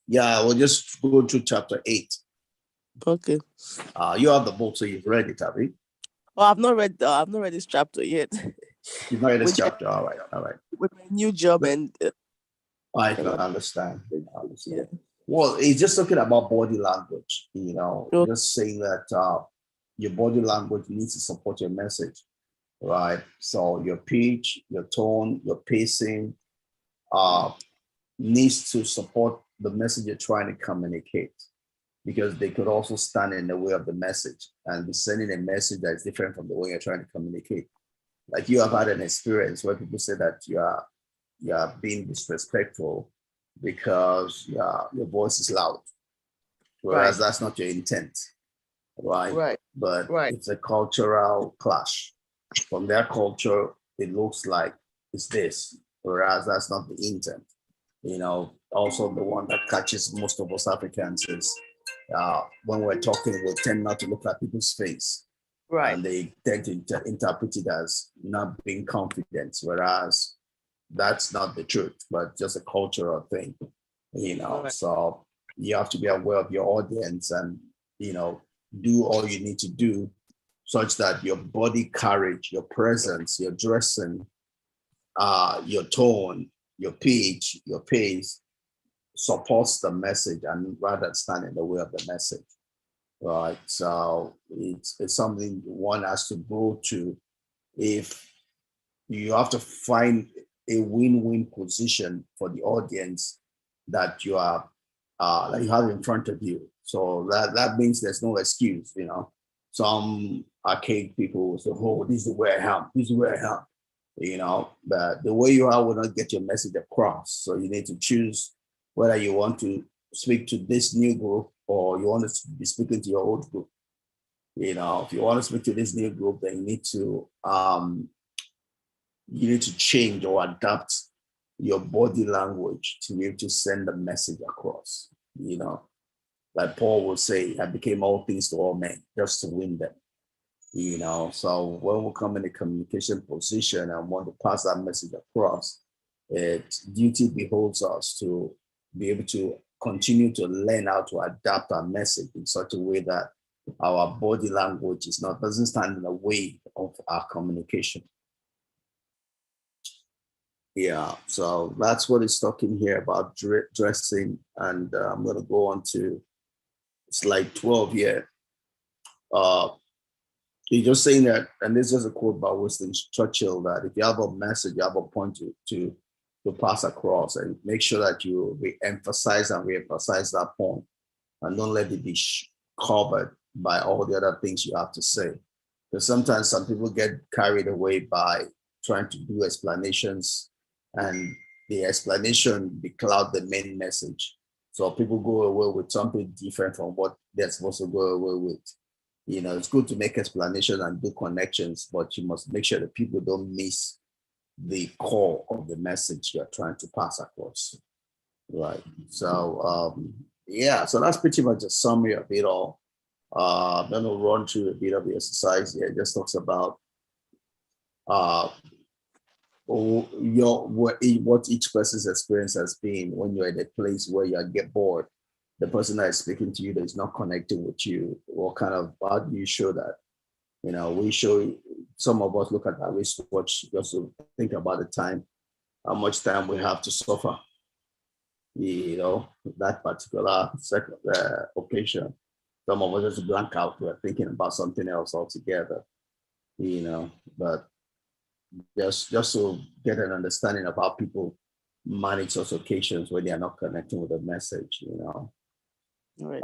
Yeah, we'll just go through chapter 8. Okay. You have the book, so you've read it, have you? Oh, I've not read this chapter yet. You've not read this with, chapter. All right, all right. with my new job and I can understand. I understand. Well, it's just talking about body language, just saying that your body language needs to support your message, right? So your pitch, your tone, your pacing uh, needs to support the message you're trying to communicate, because they could also stand in the way of the message and be sending a message that is different from the way you're trying to communicate. Like you have had an experience where people say that you are being disrespectful because your voice is loud, whereas that's not your intent, right? But it's a cultural clash. From their culture, it looks like it's this, whereas that's not the intent. Also the one that catches most of us Africans is when we're talking, we tend not to look at people's face. And they tend to interpret it as not being confident, whereas that's not the truth, but just a cultural thing, So you have to be aware of your audience and, do all you need to do such that your body carriage, your presence, your dressing, your tone, your pitch, your pace supports the message and rather stand in the way of the message. Right. So it's something one has to go to. If you have to find a win-win position for the audience that you are that you have in front of you. So that means there's no excuse, Some archaic people will say, oh, this is where I am, this is where I am. But the way you are will not get your message across. So you need to choose whether you want to speak to this new group or you want to be speaking to your old group. If you want to speak to this new group, then you need to change or adapt your body language to be able to send the message across. Like Paul will say, I became all things to all men just to win them. So when we come in a communication position and want to pass that message across, duty beholds us to be able to continue to learn how to adapt our message in such a way that our body language doesn't stand in the way of our communication. Yeah, so that's what it's talking here about dressing, and I'm going to go on to slide 12 here. He's just saying that, and this is a quote by Winston Churchill, that if you have a message, you have a point to pass across, and make sure that you re-emphasize that point, and don't let it be covered by all the other things you have to say. Because sometimes some people get carried away by trying to do explanations, and the explanation becloud the main message. So people go away with something different from what they're supposed to go away with. It's good to make explanations and do connections, but you must make sure that people don't miss the core of the message you're trying to pass across. Right. So, so that's pretty much a summary of it all. I'm going to run through a bit of the exercise here. It just talks about what each person's experience has been when you're in a place where you get bored. The person that is speaking to you that is not connecting with you, how do you show that? We show, some of us look at our wristwatch just to think about the time, how much time we have to suffer, that particular occasion. Some of us just blank out, we're thinking about something else altogether, but just to get an understanding of how people manage those occasions when they are not connecting with the message, Right.